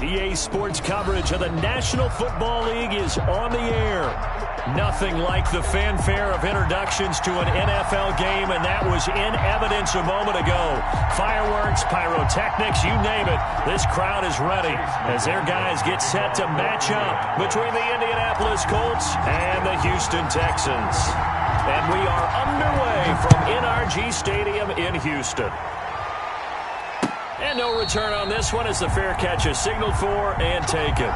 EA Sports coverage of the National Football League is on the air. Nothing like the fanfare of introductions to an NFL game, and that was in evidence a moment ago. Fireworks, pyrotechnics, you name it. This crowd is ready as their guys get set to match up between the Indianapolis Colts and the Houston Texans. And we are underway from NRG Stadium in Houston. And no return on this one as the fair catch is signaled for and taken.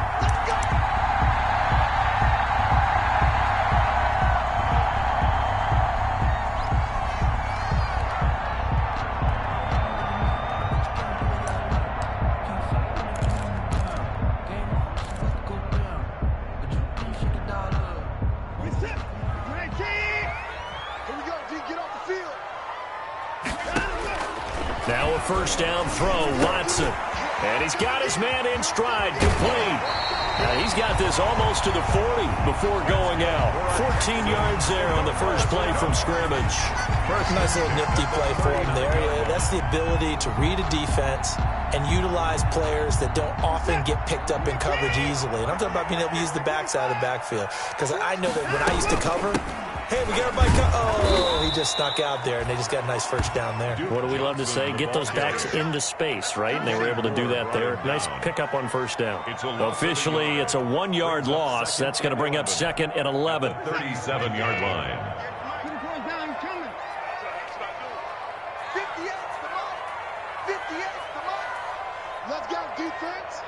Now a first down throw, Watson. And he's got his man in stride, complete. He's got this almost to the 40 before going out. 14 yards there on the first play from scrimmage. Nice little nifty play for him there. Yeah, that's the ability to read a defense and utilize players that don't often get picked up in coverage easily. And I'm talking about being able to use the backside of the backfield. Because I know that when I used to cover, hey, we got everybody oh, he just snuck out there, and they just got a nice first down there. What do we love to say? Get those backs into space, right? And they were able to do that there. Nice pickup on first down. Officially, it's a 1-yard loss. That's going to bring up second and 11. 37-yard line. Let's go, defense.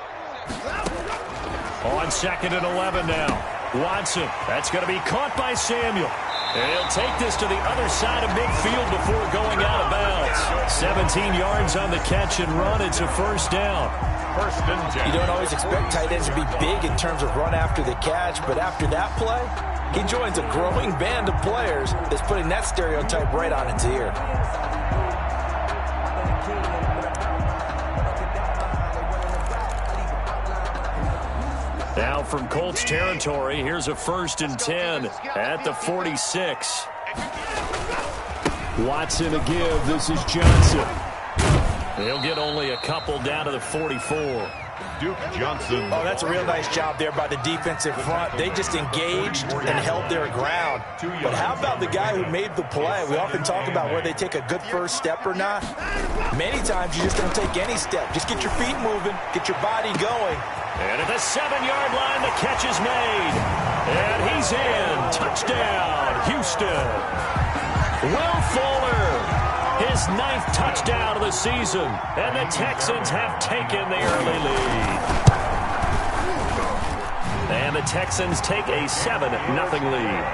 On second and 11 now. Watson, that's going to be caught by Samuel. And he'll take this to the other side of midfield before going out of bounds. 17 yards on the catch and run. It's a first down. First and 10. You don't always expect tight ends to be big in terms of run after the catch, but after that play, he joins a growing band of players that's putting that stereotype right on its ear. Now from Colts territory, here's a first and 10 at the 46. Watson a give. This is Johnson. He'll get only a couple down to the 44. Duke Johnson. Oh, that's a real nice job there by the defensive front. They just engaged and held their ground. But how about the guy who made the play? We often talk about whether they take a good first step or not. Many times you just don't take any step. Just get your feet moving, get your body going. And at the 7-yard line, the catch is made. And he's in. Touchdown, Houston. Will Fuller, his 9th touchdown of the season. And the Texans have taken the early lead. And the Texans take a 7-0 lead.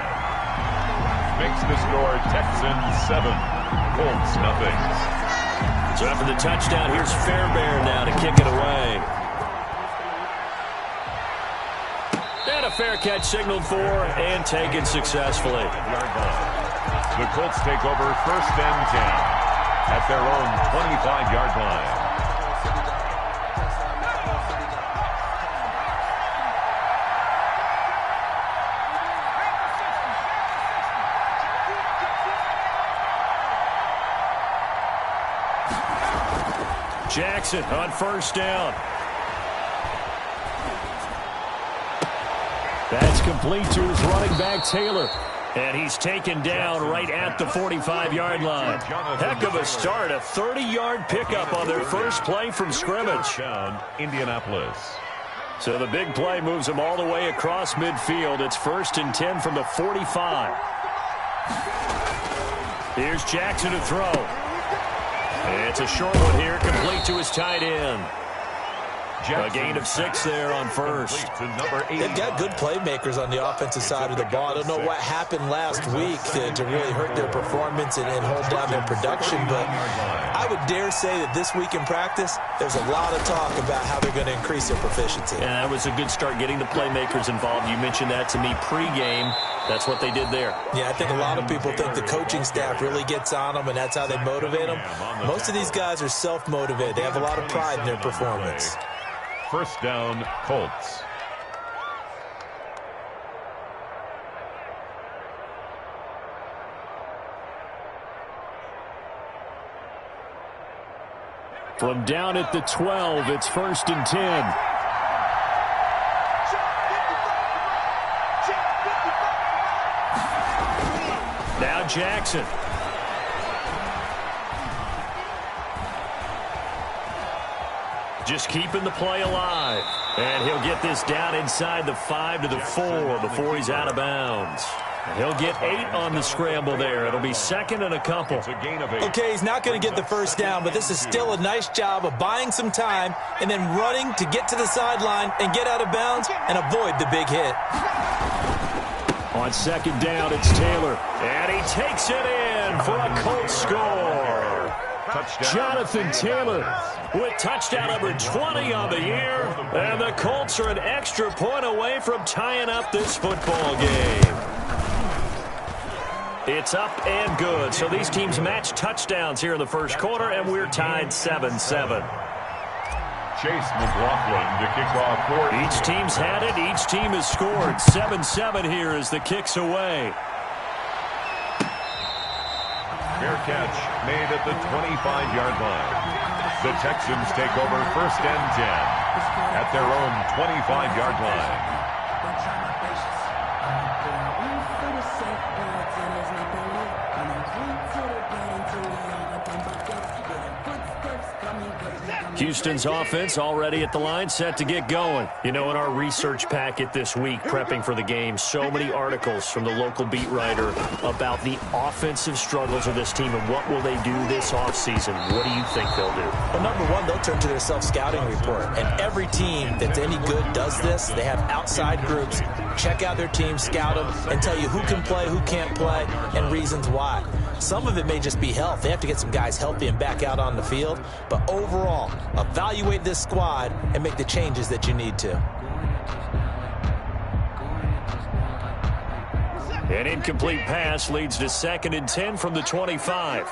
Makes the score Texans 7, Colts nothing. So after the touchdown, here's Fairbairn now to kick it away. And a fair catch signaled for and taken successfully. The Colts take over first and 10 at their own 25-yard line. Jackson on first down. That's complete to his running back, Taylor. And he's taken down right at the 45-yard line. Heck of a start, a 30-yard pickup on their first play from scrimmage. Down, Indianapolis. So the big play moves them all the way across midfield. It's first and 10 from the 45. Here's Jackson to throw. It's a short one here, complete to his tight end. A gain of 6 there on first. They've got good playmakers on the offensive side of the ball. I don't know what happened last week to really hurt their performance and hold down their production, but I would dare say that this week in practice, there's a lot of talk about how they're going to increase their proficiency. And that was a good start getting the playmakers involved. You mentioned that to me pregame. That's what they did there. Yeah, I think a lot of people think the coaching staff really gets on them, and that's how they motivate them. Most of these guys are self-motivated. They have a lot of pride in their performance. First down, Colts. From down at the 12, it's first and 10. Jackson. Just keeping the play alive. And he'll get this down inside the 5 to the 4 before he's out of bounds. And he'll get 8 on the scramble there. It'll be second and a couple. Okay, he's not going to get the first down, but this is still a nice job of buying some time and then running to get to the sideline and get out of bounds and avoid the big hit. On second down, it's Taylor. And he takes it in for a Colts score. Touchdown. Jonathan Taylor with touchdown number 20 on the year. And the Colts are an extra point away from tying up this football game. It's up and good. So these teams match touchdowns here in the first quarter, and we're tied 7-7. Chase McLaughlin to kick off for each team's had it. Each team has scored. 7-7 here as the kick's away. Fair catch made at the 25-yard line. The Texans take over first and 10 at their own 25-yard line. Houston's offense already at the line, set to get going. You know, in our research packet this week, prepping for the game, so many articles from the local beat writer about the offensive struggles of this team and what will they do this offseason. What do you think they'll do? Well, number one, they'll turn to their self-scouting report. And every team that's any good does this. They have outside groups. Check out their team, scout them, and tell you who can play, who can't play, and reasons why. Some of it may just be health. They have to get some guys healthy and back out on the field. But overall, evaluate this squad and make the changes that you need to. An incomplete pass leads to 2nd and 10 from the 25.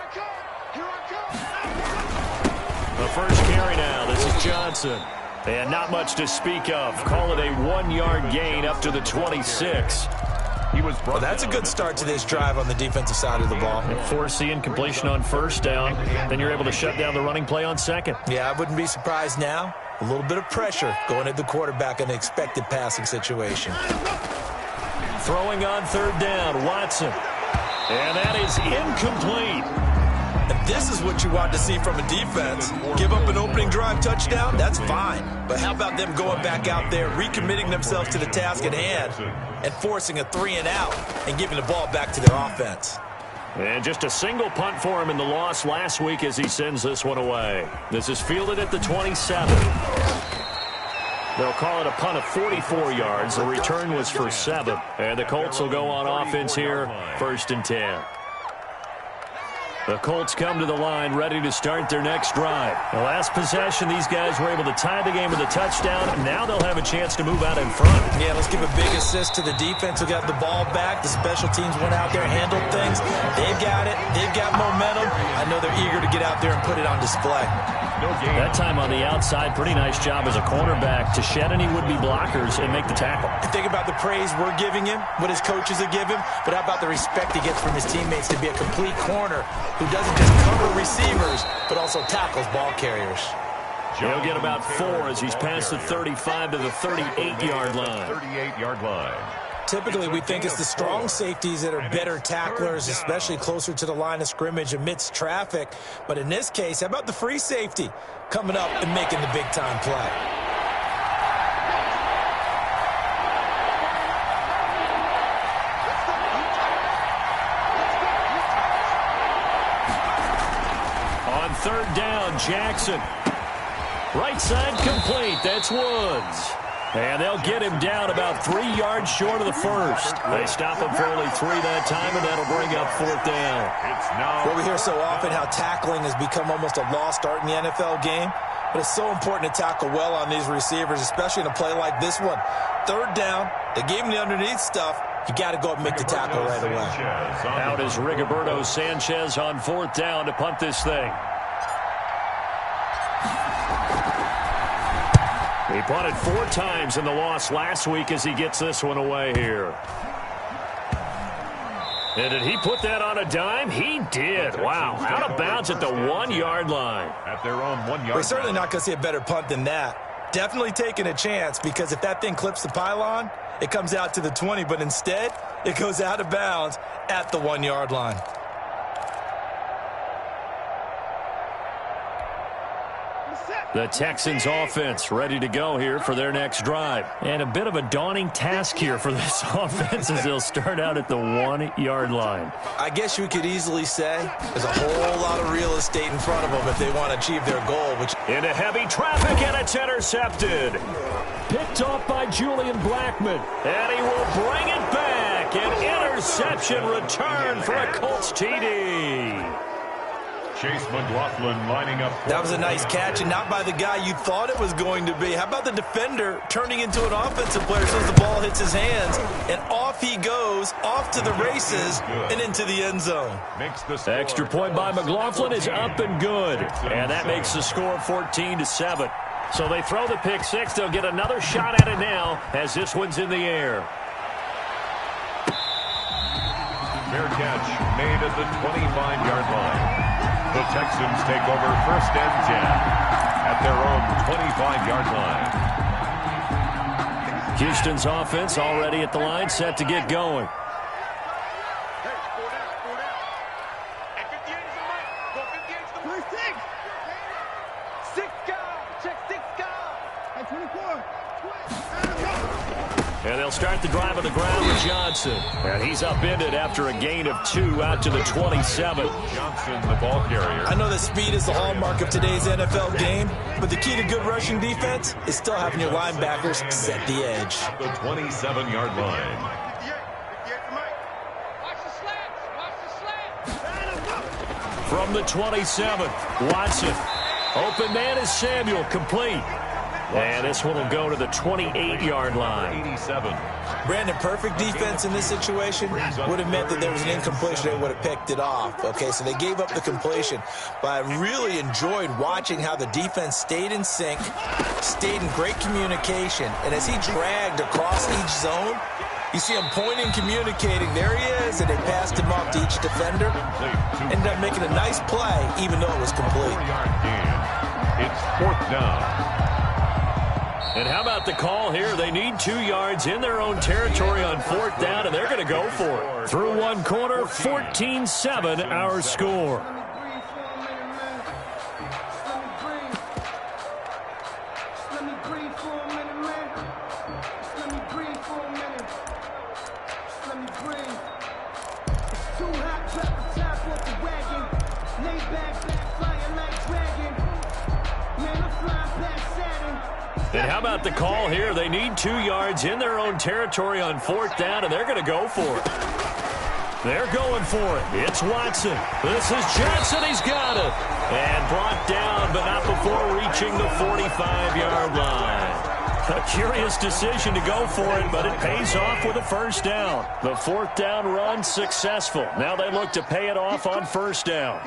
The first carry now. This is Johnson. And not much to speak of. Call it a 1-yard gain up to the 26. Well, that's a good start to this drive on the defensive side of the ball. Force the incompletion on first down. Then you're able to shut down the running play on second. Yeah, I wouldn't be surprised now. A little bit of pressure going at the quarterback in an expected passing situation. Throwing on third down, Watson. And that is incomplete. And this is what you want to see from a defense. Give up an opening drive touchdown, that's fine. But how about them going back out there, recommitting themselves to the task at hand, and forcing a 3-and-out and giving the ball back to their offense. And just a single punt for him in the loss last week as he sends this one away. This is fielded at the 27. They'll call it a punt of 44 yards. The return was for 7. And the Colts will go on offense here, 1st and 10. The Colts come to the line ready to start their next drive. The last possession, these guys were able to tie the game with a touchdown. Now they'll have a chance to move out in front. Yeah, let's give a big assist to the defense who got the ball back. The special teams went out there, handled things. They've got it. They've got momentum. I know they're eager to get out there and put it on display. That time on the outside, pretty nice job as a cornerback to shed any would-be blockers and make the tackle. Think about the praise we're giving him, what his coaches have given him, but how about the respect he gets from his teammates to be a complete corner who doesn't just cover receivers, but also tackles ball carriers. He'll get about 4 as he's past the 35 to the 38-yard line. 38-yard line. Typically, we think it's the strong safeties that are better tacklers, especially closer to the line of scrimmage amidst traffic. But in this case, how about the free safety coming up and making the big-time play? On third down, Jackson. Right side complete. That's Woods. And they'll get him down about 3 yards short of the first. They stop him for only 3 that time, and that'll bring up 4th down. Well, we hear so often how tackling has become almost a lost art in the NFL game, but it's so important to tackle well on these receivers, especially in a play like this one. Third down, they gave him the underneath stuff. You got to go up and make the tackle right away. Out is Rigoberto Sanchez on 4th down to punt this thing. He punted 4 times in the loss last week as he gets this one away here. And did he put that on a dime? He did. Wow. Out of bounds at the 1-yard line. At their own 1-yard We're certainly not going to see a better punt than that. Definitely taking a chance, because if that thing clips the pylon, it comes out to the 20, but instead, it goes out of bounds at the 1 yard line. The Texans offense ready to go here for their next drive. And a bit of a daunting task here for this offense as they'll start out at the 1 yard line. I guess you could easily say there's a whole lot of real estate in front of them if they want to achieve their goal. Which into heavy traffic, and it's intercepted. Picked off by Julian Blackmon. And he will bring it back. An interception return for a Colts TD. Chase McLaughlin lining up. That was a nice catch, and not by the guy you thought it was going to be. How about the defender turning into an offensive player as soon as the ball hits his hands, and off he goes, off to the races, and into the end zone. Extra point by McLaughlin is up and good, and that makes the score 14-7. So they throw the pick six. They'll get another shot at it now as this one's in the air. Fair catch made at the 25-yard line. The Texans take over 1st and 10 at their own 25-yard line. Houston's offense already at the line, set to get going. And they'll start the drive on the ground with Johnson. And he's upended after a gain of 2 out to the 27. Johnson, the ball carrier. I know that speed is the hallmark of today's NFL game, but the key to good rushing defense is still having your linebackers set the edge. The 27-yard line. From the 27, Watson. Open man is Samuel, complete. And this one will go to the 28-yard line. 87. Brandon, perfect defense in this situation would have meant that there was an incompletion. They would have picked it off. Okay, so they gave up the completion. But I really enjoyed watching how the defense stayed in sync, stayed in great communication. And as he dragged across each zone, you see him pointing, communicating. There he is, and they passed him off to each defender. Ended up making a nice play, even though it was complete. 4-yard gain. It's 4th down. And how about the call here? They need 2 yards in their own territory on 4th down, and they're going to go for it. Through one quarter, 14-7 our score. And how about the call here? They need 2 yards in their own territory on 4th down, and they're going to go for it. They're going for it. It's Watson. This is Johnson. He's got it. And brought down, but not before reaching the 45-yard line. A curious decision to go for it, but it pays off with a 1st down. The 4th down run successful. Now they look to pay it off on 1st down.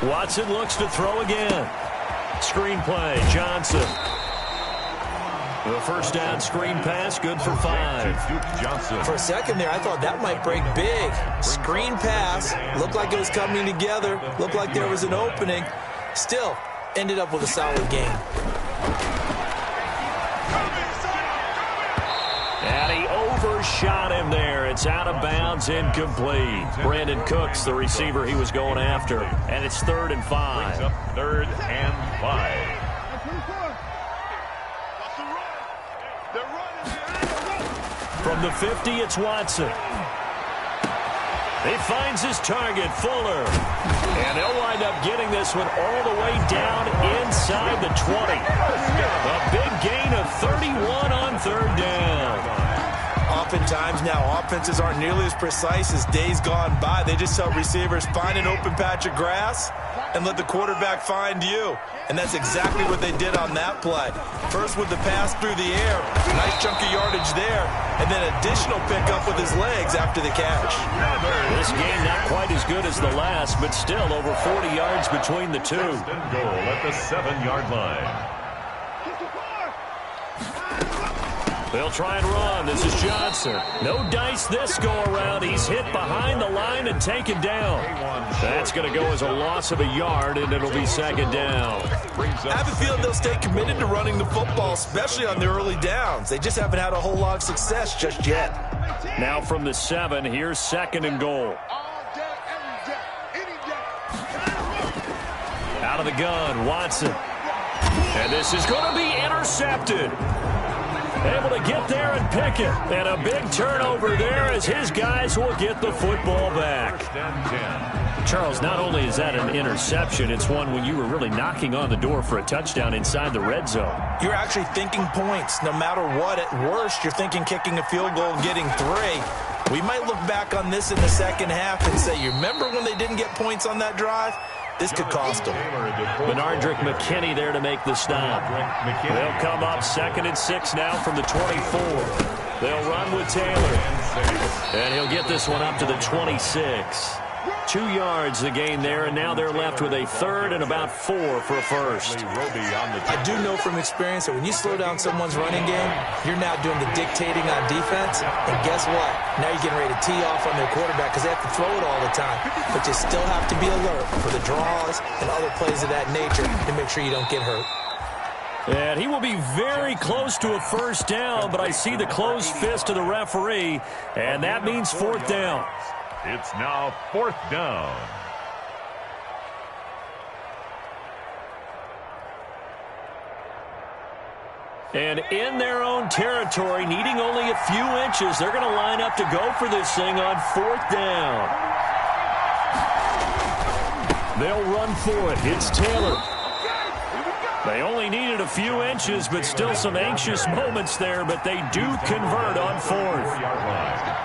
Watson looks to throw again. Screenplay, Johnson. The 1st down screen pass, good for 5. Johnson. For a second there, I thought that might break big. Screen pass, looked like it was coming together, looked like there was an opening. Still, ended up with a solid game. And he overshot him there. It's out of bounds, incomplete. Brandon Cooks, the receiver he was going after. And it's 3rd and 5. Brings up 3rd and 5. From the 50, it's Watson. He finds his target, Fuller. And they'll wind up getting this one all the way down inside the 20. A big gain of 31 on 3rd down. Oftentimes now, offenses aren't nearly as precise as days gone by. They just tell receivers, find an open patch of grass and let the quarterback find you. And that's exactly what they did on that play. First with the pass through the air, nice chunk of yardage there, and then additional pickup with his legs after the catch. This game not quite as good as the last, but still over 40 yards between the two. Goal at the 7-yard line. They'll try and run. This is Johnson. No dice this go-around. He's hit behind the line and taken down. That's going to go as a loss of a yard, and it'll be second down. I have a feeling they'll stay committed to running the football, especially on the early downs. They just haven't had a whole lot of success just yet. Now from the 7, here's second and goal. Out of the gun, Watson. And this is going to be intercepted. Able to get there and pick it. And a big turnover there as his guys will get the football back. Charles, not only is that an interception, it's one when you were really knocking on the door for a touchdown inside the red zone. You're actually thinking points. No matter what, at worst, you're thinking kicking a field goal and getting 3. We might look back on this in the second half and say, you remember when they didn't get points on that drive? This could cost them. Bernardrick McKinney there to make the stop. They'll come up 2nd and 6 now from the 24. They'll run with Taylor. And he'll get this one up to the 26. 2 yards the gain there, and now they're left with a 3rd and about 4 for a first. I do know from experience that when you slow down someone's running game, you're now doing the dictating on defense. And guess what? Now you're getting ready to tee off on their quarterback because they have to throw it all the time. But you still have to be alert for the draws and other plays of that nature to make sure you don't get hurt. And he will be very close to a first down, but I see the closed fist of the referee, and that means 4th down. It's now 4th down. And in their own territory, needing only a few inches, they're going to line up to go for this thing on 4th down. They'll run for it. It's Taylor. They only needed a few inches, but still some anxious moments there, but they do convert on 4th.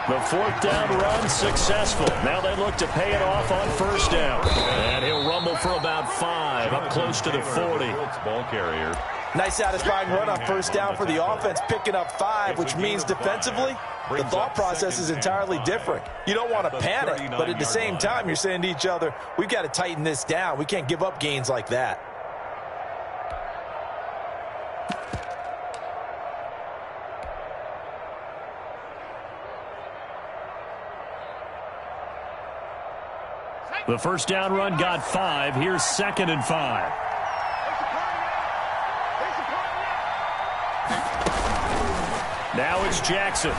The 4th down run successful. Now they look to pay it off on 1st down. And he'll rumble for about 5, up close to the 40. Ball carrier. Nice satisfying run on 1st down for the offense, picking up 5, which means defensively, the thought process is entirely different. You don't want to panic, but at the same time, you're saying to each other, we've got to tighten this down. We can't give up gains like that. The 1st down run got 5. Here's 2nd and 5. Now it's Jackson.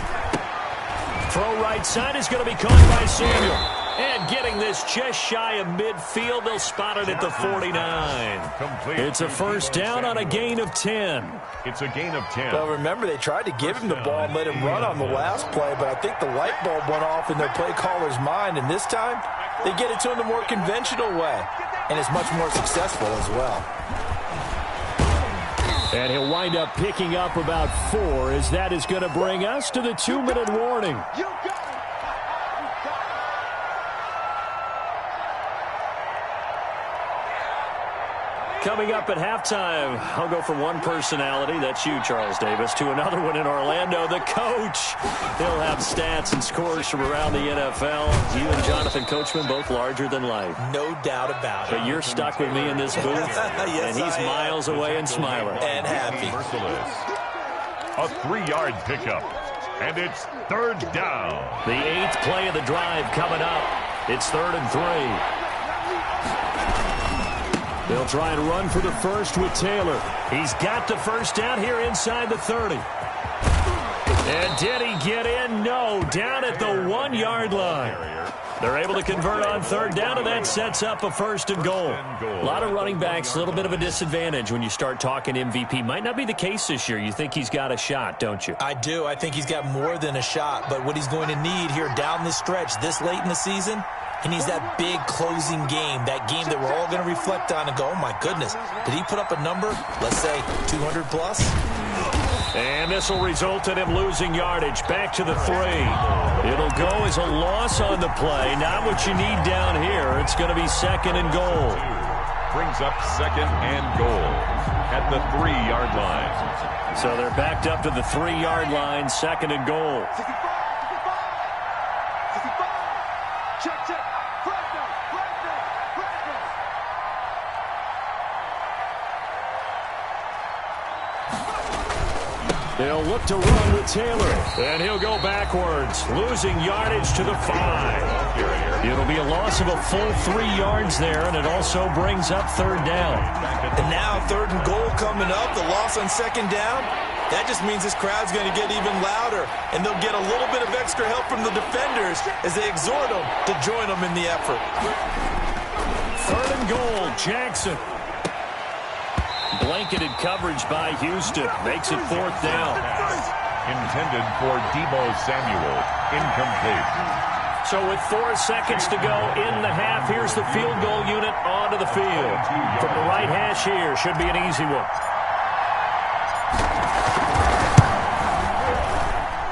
Throw right side is going to be caught by Samuel. And getting this just shy of midfield, they'll spot it at the 49. It's a 1st down on a gain of 10. It's a gain of 10. Well, remember, they tried to give him the ball and let him run on the last play, but I think the light bulb went off in their play caller's mind, and this time, they get it to him the more conventional way, and it's much more successful as well. And he'll wind up picking up about 4, as that is going to bring us to the 2-minute warning. Coming up at halftime, I'll go from one personality, that's you, Charles Davis, to another one in Orlando, the coach. He'll have stats and scores from around the NFL. You and Jonathan Coachman, both larger than life. No doubt about it. But you're stuck with me in this booth, yes, and he's miles away and smiling. And happy. A 3-yard pickup, and it's 3rd down. The 8th play of the drive coming up. It's 3rd and 3. They'll try and run for the first with Taylor. He's got the 1st down here inside the 30. And did he get in? No, down at the 1-yard line. They're able to convert on 3rd down, and that sets up a 1st and goal. A lot of running backs, a little bit of a disadvantage when you start talking MVP. Might not be the case this year. You think he's got a shot, don't you? I do. I think he's got more than a shot, but what he's going to need here down the stretch this late in the season, he needs that big closing game, that game that we're all going to reflect on and go, oh, my goodness, did he put up a number, let's say, 200 plus? And this will result in him losing yardage. Back to the 3. It'll go as a loss on the play. Not what you need down here. It's going to be 2nd and goal. Brings up 2nd and goal at the 3-yard line. So they're backed up to the 3-yard line, 2nd and goal. They'll look to run with Taylor. And he'll go backwards, losing yardage to the 5. It'll be a loss of a full 3 yards there, and it also brings up third down. And now 3rd and goal coming up, the loss on 2nd down. That just means this crowd's going to get even louder, and they'll get a little bit of extra help from the defenders as they exhort them to join them in the effort. 3rd and goal, Jackson. Blanketed coverage by Houston. Makes it 4th down. Intended for Deebo Samuel. Incomplete. So with 4 seconds to go in the half, here's the field goal unit onto the field. From the right hash here, should be an easy one.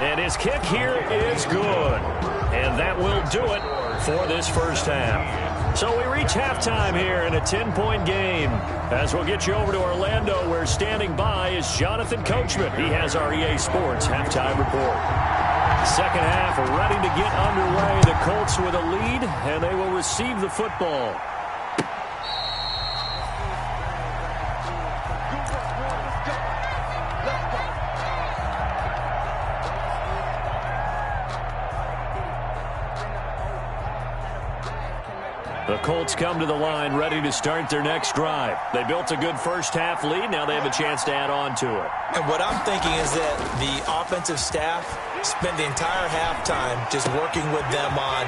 And his kick here is good. And that will do it for this first half. So we reach halftime here in a 10-point game. As we'll get you over to Orlando, where standing by is Jonathan Coachman. He has our EA Sports halftime report. Second half ready to get underway. The Colts with a lead, and they will receive the football. The Colts come to the line ready to start their next drive. They built a good first-half lead. Now they have a chance to add on to it. And what I'm thinking is that the offensive staff spent the entire halftime just working with them on,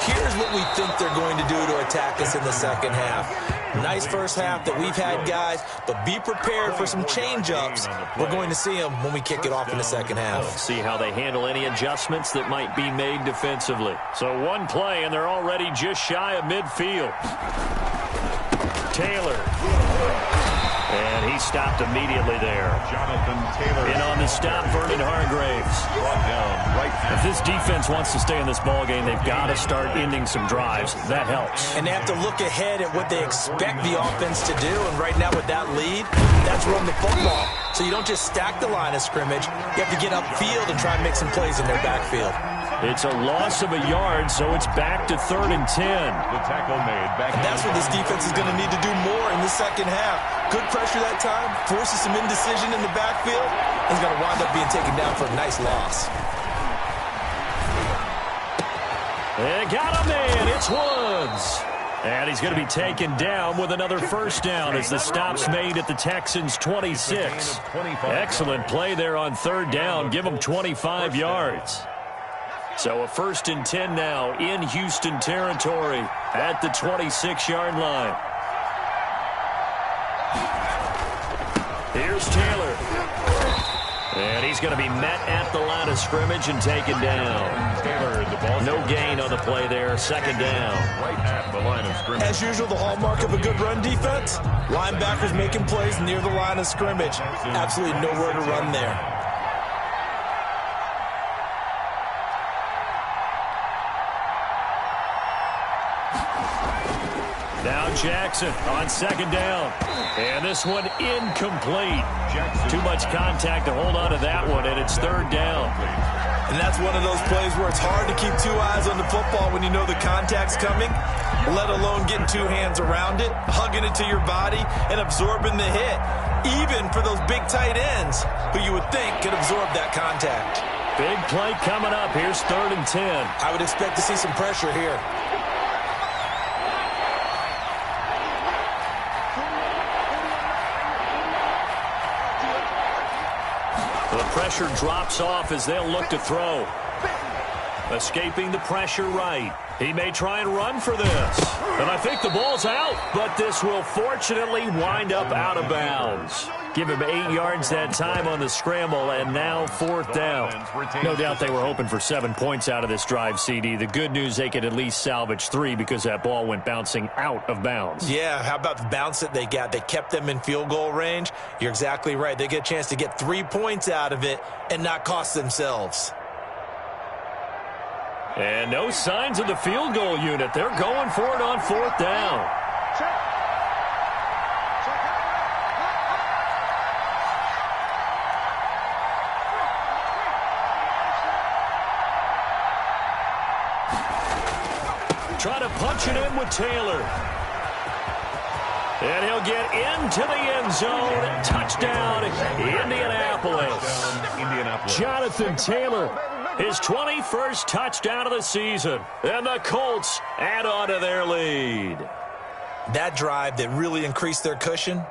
here's what we think they're going to do to attack us in the second half. Nice first half that we've had, guys, but be prepared for some change-ups. We're going to see them when we kick it off in the second half. Let's see how they handle any adjustments that might be made defensively. So one play, and they're already just shy of midfield. Taylor. And he stopped immediately there. Jonathan Taylor. And on the stop, Vernon Hargraves. Brought down right. If this defense wants to stay in this ballgame, they've got to start ending some drives. That helps. And they have to look ahead at what they expect the offense to do. And right now with that lead, that's run the football. So you don't just stack the line of scrimmage. You have to get upfield and try and make some plays in their backfield. It's a loss of a yard, so it's back to 3rd and 10. The tackle made back. And that's what this defense is going to need to do more in the second half. Good pressure that time, forces some indecision in the backfield. He's going to wind up being taken down for a nice loss. They got a man. It's Woods. And he's going to be taken down with another first down as the stop's made at the Texans' 26. Excellent play there on 3rd down. Give them 25 yards. So a 1st and 10 now in Houston territory at the 26-yard line. Here's Taylor. And he's going to be met at the line of scrimmage and taken down. Taylor, the ball. No gain on the play there. 2nd down. Right at the line of scrimmage. As usual, the hallmark of a good run defense, linebackers making plays near the line of scrimmage. Absolutely nowhere to run there. Now Jackson on 2nd down. And this one incomplete. Too much contact to hold on to that one, and it's 3rd down. And that's one of those plays where it's hard to keep 2 eyes on the football when you know the contact's coming, let alone getting 2 hands around it, hugging it to your body, and absorbing the hit, even for those big tight ends who you would think could absorb that contact. Big play coming up. Here's 3rd and 10. I would expect to see some pressure here. The pressure drops off as they'll look to throw. Escaping the pressure right. He may try and run for this. And I think the ball's out, but this will fortunately wind up out of bounds. Give him 8 yards that time on the scramble, and now 4th down. No doubt they were hoping for 7 points out of this drive, CD. The good news, they could at least salvage 3 because that ball went bouncing out of bounds. Yeah, how about the bounce that they got? They kept them in field goal range. You're exactly right. They get a chance to get 3 points out of it and not cost themselves. And no signs of the field goal unit. They're going for it on 4th down. Try to punch it in with Taylor. And he'll get into the end zone. Touchdown, Indianapolis. Jonathan Taylor, his 21st touchdown of the season. And the Colts add on to their lead. That drive that really increased their cushion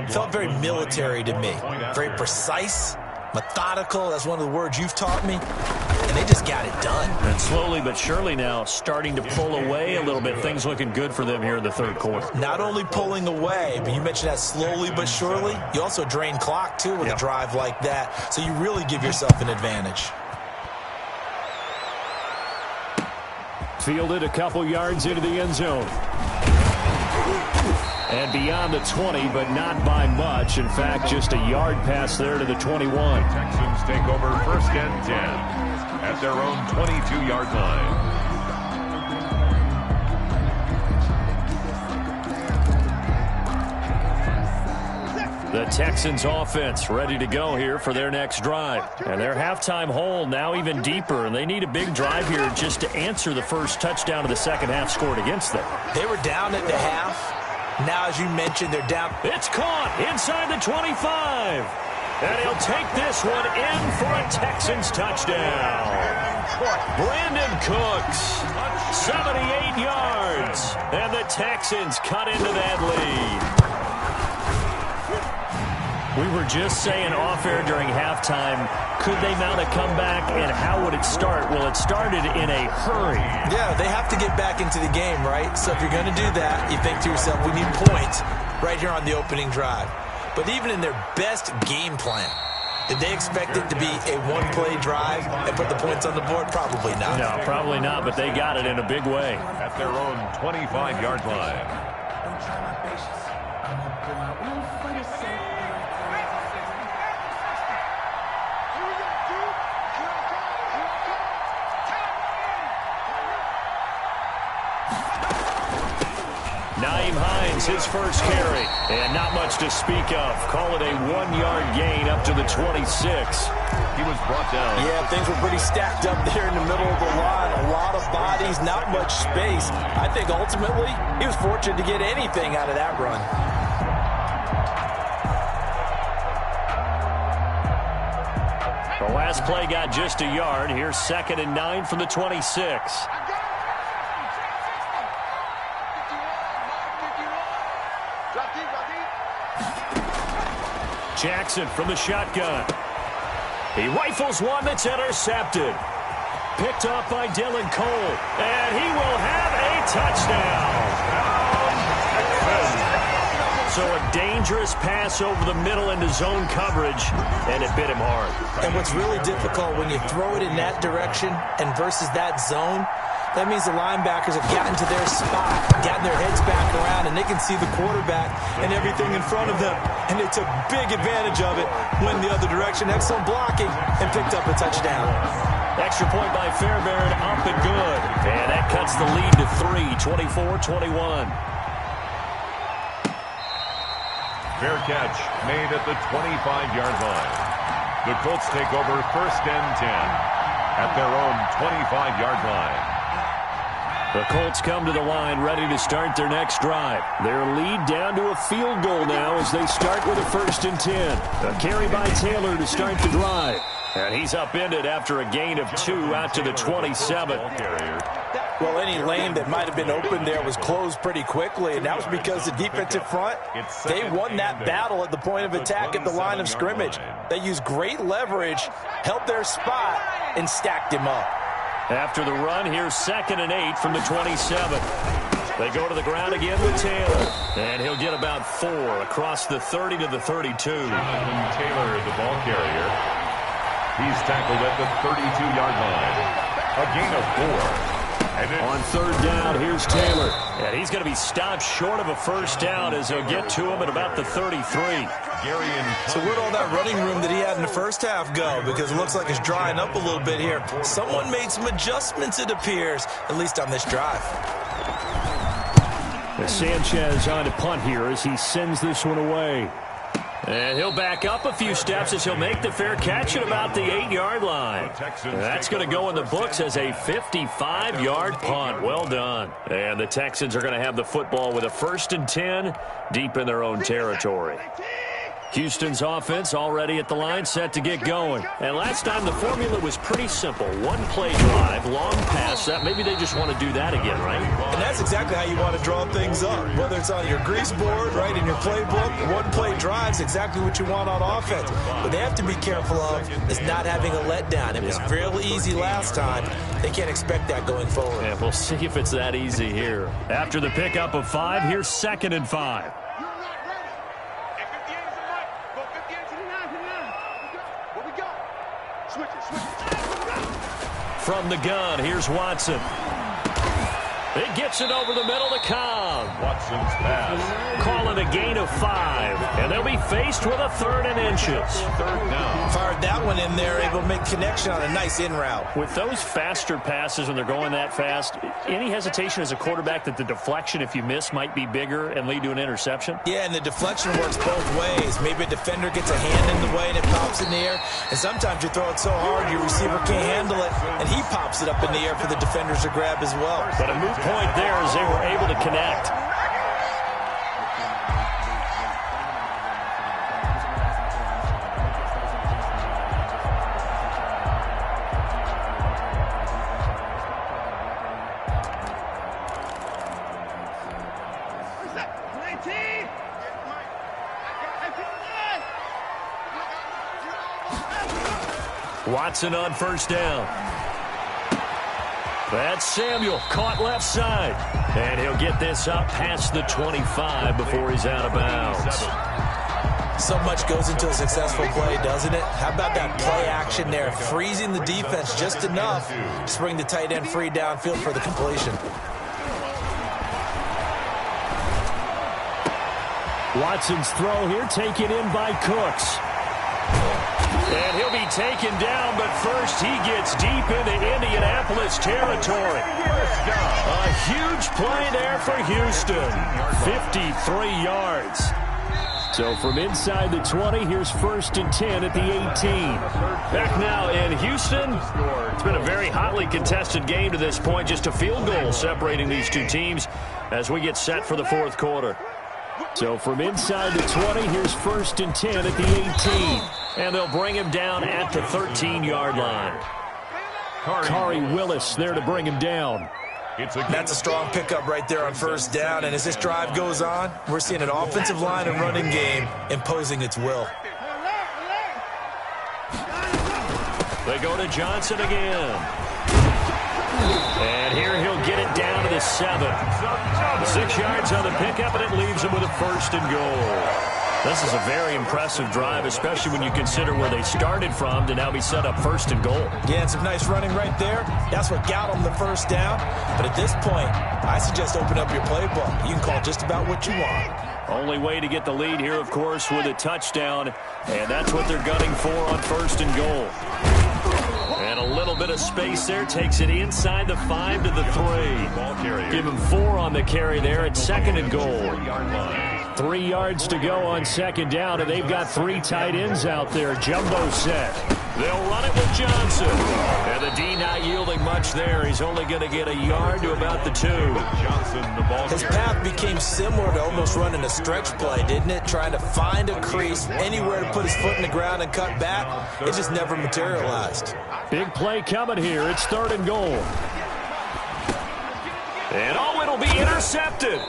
felt very military to me. Very precise, methodical. That's one of the words you've taught me. And they just got it done. And slowly but surely now starting to pull away a little bit. Things looking good for them here in the third quarter. Not only pulling away, but you mentioned that slowly but surely. You also drain clock, too, with a drive like that. So you really give yourself an advantage. Fielded a couple yards into the end zone. And beyond the 20, but not by much. In fact, just a yard pass there to the 21. Texans take over first and 10 at their own 22-yard line. The Texans offense ready to go here for their next drive. And their halftime hole now even deeper, and they need a big drive here just to answer the first touchdown of the second half scored against them. They were down at the half. Now, as you mentioned, they're down. It's caught inside the 25. And he'll take this one in for a Texans touchdown. Brandon Cooks, 78 yards. And the Texans cut into that lead. We were just saying off-air during halftime, could they mount a comeback, and how would it start? Well, it started in a hurry. Yeah, they have to get back into the game, right? So if you're going to do that, you think to yourself, we need points right here on the opening drive. But even in their best game plan, did they expect it to be a one-play drive and put the points on the board? Probably not. No, probably not, but they got it in a big way. At their own 25-yard line. His first carry, and not much to speak of. Call it a 1-yard gain up to the 26. He was brought down. Yeah, things were pretty stacked up there in the middle of the line. A lot of bodies, not much space. I think ultimately he was fortunate to get anything out of that run. The last play got just a yard. Here's 2nd and 9 from the 26. Jackson from the shotgun. He rifles one that's intercepted. Picked off by Dylan Cole. And he will have a touchdown. So a dangerous pass over the middle into zone coverage, and it bit him hard. And what's really difficult when you throw it in that direction and versus that zone, that means the linebackers have gotten to their spot, gotten their heads back around, and they can see the quarterback and everything in front of them. And they took big advantage of it, went the other direction, excellent blocking, and picked up a touchdown. Extra point by Fairbairn, up and good. And that cuts the lead to 3, 24-21. Fair catch made at the 25-yard line. The Colts take over first and 10 at their own 25-yard line. The Colts come to the line ready to start their next drive. Their lead down to a field goal now as they start with a 1st and 10. A carry by Taylor to start the drive. And he's upended after a gain of 2 out to the 27. Well, any lane that might have been open there was closed pretty quickly, and that was because the defensive front, they won that battle at the point of attack at the line of scrimmage. They used great leverage, held their spot, and stacked him up. After the run, here's 2nd and 8 from the 27. They go to the ground again with Taylor. And he'll get about 4 across the 30 to the 32. Jonathan Taylor, the ball carrier. He's tackled at the 32-yard line. A gain of 4. On 3rd down, here's Taylor. And he's going to be stopped short of a 1st down as he'll get to him at about the 33. So where'd all that running room that he had in the first half go? Because it looks like it's drying up a little bit here. Someone made some adjustments, it appears, at least on this drive. Sanchez on to punt here as he sends this one away. And he'll back up a few steps as he'll make the fair catch at about the 8-yard line. That's going to go in the books as a 55-yard punt. Well done. And the Texans are going to have the football with a 1st and 10 deep in their own territory. Houston's offense already at the line, set to get going. And last time the formula was pretty simple. One play drive, long pass. Maybe they just want to do that again, right? And that's exactly how you want to draw things up. Whether it's on your grease board, right, in your playbook, one play drive's exactly what you want on offense. What they have to be careful of is not having a letdown. It was real easy last time. They can't expect that going forward. Yeah, we'll see if it's that easy here. After the pickup of 5, here's 2nd and 5. From the gun, here's Watson. It gets it over the middle to Cobb. Watson's pass. Call it a gain of 5, and they'll be faced with a 3rd and inches. 3rd down. Fired that one in there, able to make connection on a nice in route. With those faster passes when they're going that fast, any hesitation as a quarterback that the deflection, if you miss, might be bigger and lead to an interception? Yeah, and the deflection works both ways. Maybe a defender gets a hand in the way and it pops in the air. And sometimes you throw it so hard your receiver can't handle it, and he pops it up in the air for the defenders to grab as well. But a moot point there as they were able to connect. Watson on 1st down. That's Samuel, caught left side. And he'll get this up past the 25 before he's out of bounds. So much goes into a successful play, doesn't it? How about that play action there, freezing the defense just enough to bring the tight end free downfield for the completion. Watson's throw here taken in by Cooks. And he'll be taken down, but first he gets deep into Indianapolis territory. A huge play there for Houston. 53 yards. So from inside the 20, here's 1st and 10 at the 18. Back now in Houston. It's been a very hotly contested game to this point. Just a field goal separating these two teams as we get set for the 4th quarter. So from inside the 20, here's 1st and 10 at the 18. And they'll bring him down at the 13-yard line. Kari Willis there to bring him down. That's a strong pickup right there on 1st down. And as this drive goes on, we're seeing an offensive line and running game imposing its will. They go to Johnson again. And here he'll get it down to the 7. 6 yards on the pickup, and it leaves him with a 1st and goal. This is a very impressive drive, especially when you consider where they started from to now be set up 1st and goal. Yeah, and some nice running right there. That's what got them the 1st down. But at this point, I suggest open up your playbook. You can call just about what you want. Only way to get the lead here, of course, with a touchdown. And that's what they're gunning for on 1st and goal. And a little bit of space there. Takes it inside the 5 to the 3. Give him 4 on the carry there at 2nd and goal. 3 yards to go on 2nd down, and they've got 3 tight ends out there. Jumbo set. They'll run it with Johnson. And the D not yielding much there. He's only going to get a yard to about the 2. His path became similar to almost running a stretch play, didn't it? Trying to find a crease, anywhere to put his foot in the ground and cut back. It just never materialized. Big play coming here. It's 3rd and goal. And it'll be intercepted.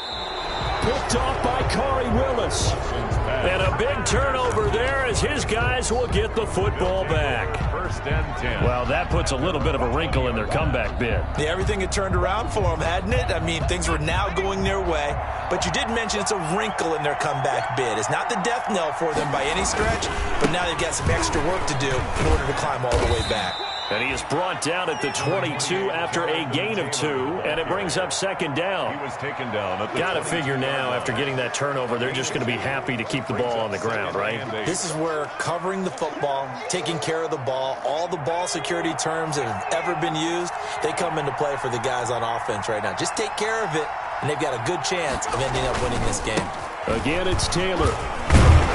Picked off by Kari Willis. And a big turnover there as his guys will get the football back. 1st and 10. Well, that puts a little bit of a wrinkle in their comeback bid. Yeah, everything had turned around for them, hadn't it? I mean, things were now going their way. But you did mention it's a wrinkle in their comeback bid. It's not the death knell for them by any stretch, but now they've got some extra work to do in order to climb all the way back. And he is brought down at the 22 after a gain of 2, and it brings up 2nd down. He was taken down at the Got to figure now, after getting that turnover, they're just going to be happy to keep the ball on the ground, right? This is where covering the football, taking care of the ball, all the ball security terms that have ever been used, they come into play for the guys on offense right now. Just take care of it, and they've got a good chance of ending up winning this game. Again, it's Taylor.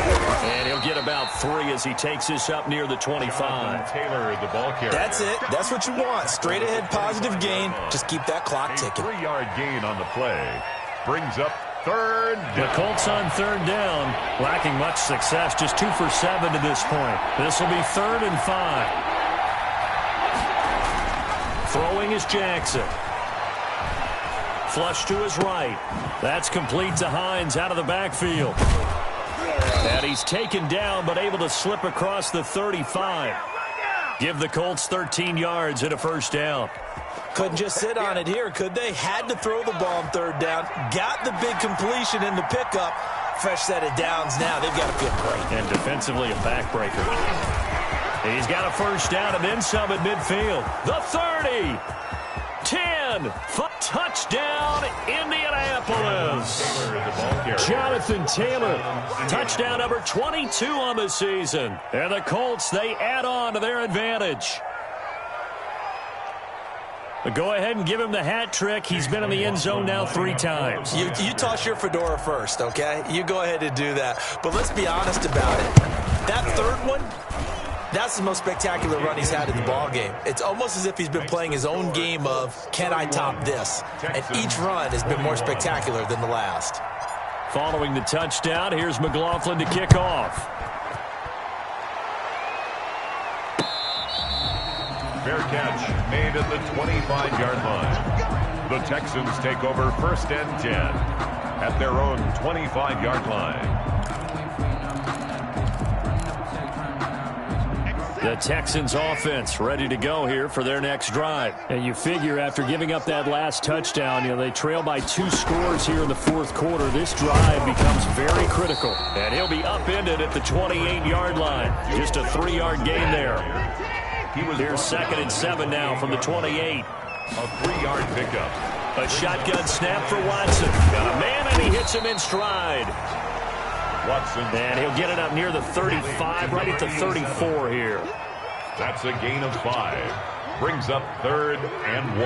And he'll get about 3 as he takes this up near the 25. Taylor, the ball carrier. That's it. That's what you want. Straight ahead positive gain. Just keep that clock ticking. 3-yard gain on the play. Brings up third down. The Colts on third down, lacking much success, just 2 for 7 to this point. This will be 3rd and 5. Throwing is Jackson. Flush to his right. That's complete to Hines out of the backfield. And he's taken down, but able to slip across the 35. Give the Colts 13 yards and a first down. Couldn't just sit on it here, could they? Had to throw the ball on third down. Got the big completion in the pickup. Fresh set of downs now. They've got to feel great. And defensively a backbreaker. He's got a first down and then some at midfield. The 30. 10. Touchdown, Indianapolis. Jonathan Taylor. Touchdown number 22 on the season. And the Colts, they add on to their advantage. But go ahead and give him the hat trick. He's been in the end zone now 3 times. You toss your fedora first, okay? You go ahead and do that. But let's be honest about it. That third one, that's the most spectacular run he's had in the ballgame. It's almost as if he's been playing his own game of, can I top this? And each run has been more spectacular than the last. Following the touchdown, here's McLaughlin to kick off. Fair catch made at the 25-yard line. The Texans take over 1st and 10 at their own 25-yard line. The Texans offense ready to go here for their next drive. And you figure after giving up that last touchdown, they trail by 2 scores here in the 4th quarter. This drive becomes very critical. And he'll be upended at the 28-yard line. Just a 3-yard gain there. Here's 2nd and 7 now from the 28. A 3-yard pickup. A shotgun snap for Watson. Got a man and he hits him in stride. Watson. And he'll get it up near the 35, right at the 34 here. That's a gain of 5. Brings up 3rd and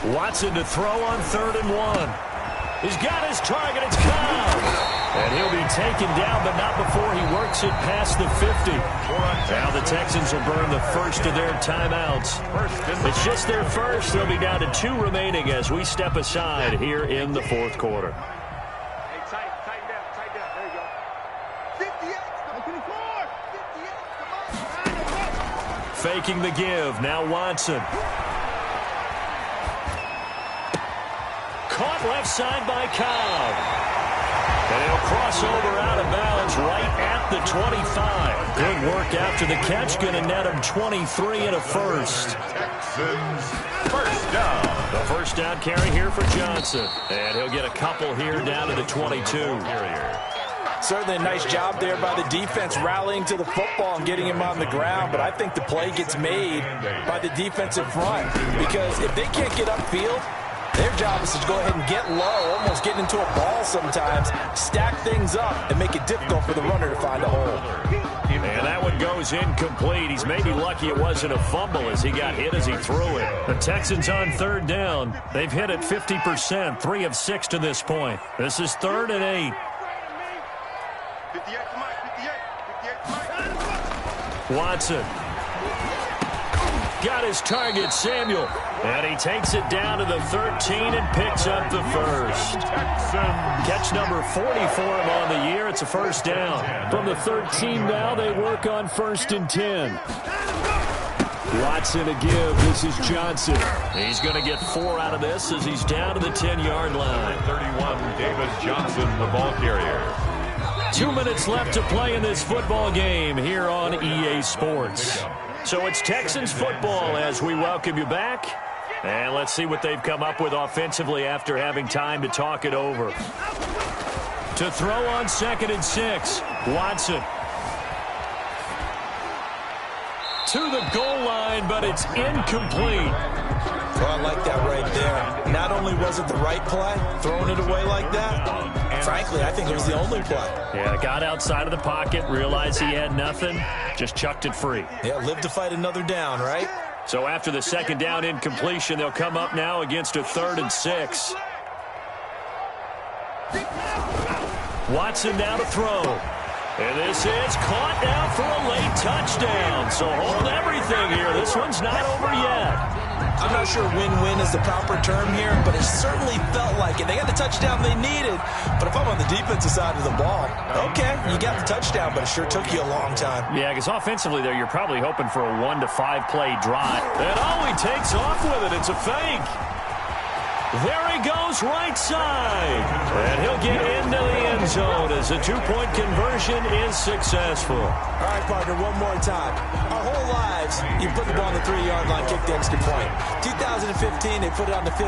1. Watson to throw on 3rd and 1. He's got his target. It's Cobb. And he'll be taken down, but not before he works it past the 50. Now the Texans will burn the first of their timeouts. It's just their first. They'll be down to 2 remaining as we step aside here in the 4th quarter. Hey, tighten down. There you go. 58, 54, 58, come on. Faking the give. Now Watson. Caught left side by Cobb. And he'll cross over out of bounds right at the 25. Good work after the catch. Going to net him 23 and a first. Texans first down. The first down carry here for Johnson. And he'll get a couple here down to the 22. Certainly a nice job there by the defense rallying to the football and getting him on the ground. But I think the play gets made by the defensive front. Because if they can't get upfield, their job is to go ahead and get low, almost get into a ball sometimes, stack things up, and make it difficult for the runner to find a hole. And that one goes incomplete. He's maybe lucky it wasn't a fumble as he got hit as he threw it. The Texans on 3rd down. They've hit it 50%, 3 of 6 to this point. This is 3rd and 8. 58, come on, 58. Watson. Got his target, Samuel. And he takes it down to the 13 and picks up the first. Catch number 40 for him on the year. It's a first down. From the 13 now, they work on 1st and 10. Watson a give. This is Johnson. He's going to get 4 out of this as he's down to the 10-yard line. 31, David Johnson, the ball carrier. 2 minutes left to play in this football game here on EA Sports. So it's Texans football as we welcome you back. And let's see what they've come up with offensively after having time to talk it over. To throw on 2nd and 6, Watson. To the goal line, but it's incomplete. Well, I like that right there. Not only was it the right play, throwing it away like that, frankly, I think it was the only play. Yeah, got outside of the pocket, realized he had nothing, just chucked it free. Yeah, live to fight another down, right? So after the 2nd down incompletion, they'll come up now against a 3rd and 6. Watson now to throw. And this is caught now for a late touchdown. So hold everything here. This one's not over yet. I'm not sure win-win is the proper term here, but it certainly felt like it. They got the touchdown they needed, but if I'm on the defensive side of the ball, okay, you got the touchdown, but it sure took you a long time. Yeah, because offensively there, you're probably hoping for a 1 to 5 play drive. And he takes off with it. It's a fake. There he goes right side. And he'll get into the end zone as the 2-point conversion is successful. All right, partner, one more time. Our whole lives, you put the ball on the 3-yard line, kick the extra point. 2015, they put it on the 15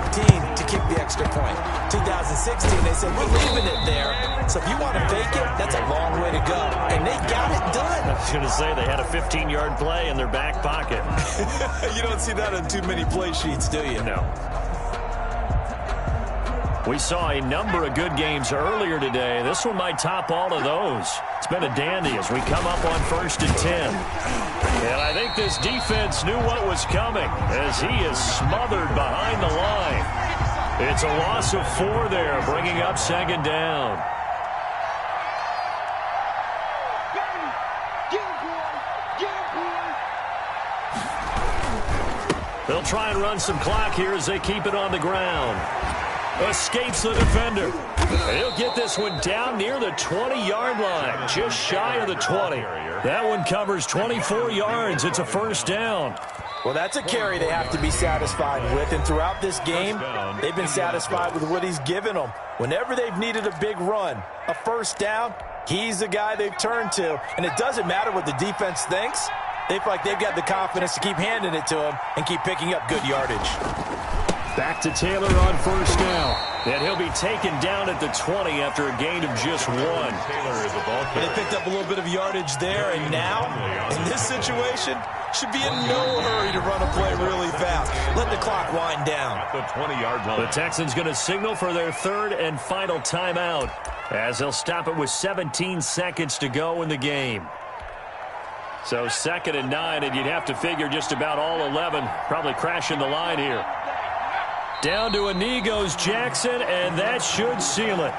to kick the extra point. 2016, they said, we're leaving it there. So if you want to fake it, that's a long way to go. And they got it done. I was going to say they had a 15-yard play in their back pocket. You don't see that on too many play sheets, do you? No. We saw a number of good games earlier today. This one might top all of those. It's been a dandy as we come up on 1st and 10. And I think this defense knew what was coming as he is smothered behind the line. It's a loss of 4 there, bringing up 2nd down. They'll try and run some clock here as they keep it on the ground. Escapes the defender. And he'll get this one down near the 20-yard line, just shy of the 20. That one covers 24 yards. It's a 1st down. Well, that's a carry they have to be satisfied with, and throughout this game, they've been satisfied with what he's given them. Whenever they've needed a big run, a 1st down, he's the guy they've turned to, and it doesn't matter what the defense thinks. They feel like they've got the confidence to keep handing it to him and keep picking up good yardage. Back to Taylor on 1st down. And he'll be taken down at the 20 after a gain of just 1. Taylor is a ball carrier. They picked up a little bit of yardage there, and now, in this situation, should be in no hurry to run a play really fast. Let the clock wind down. At the 20-yard line. The Texans going to signal for their 3rd and final timeout as they'll stop it with 17 seconds to go in the game. So 2nd and 9, and you'd have to figure just about all 11 probably crashing the line here. Down to a knee goes Jackson, and that should seal it.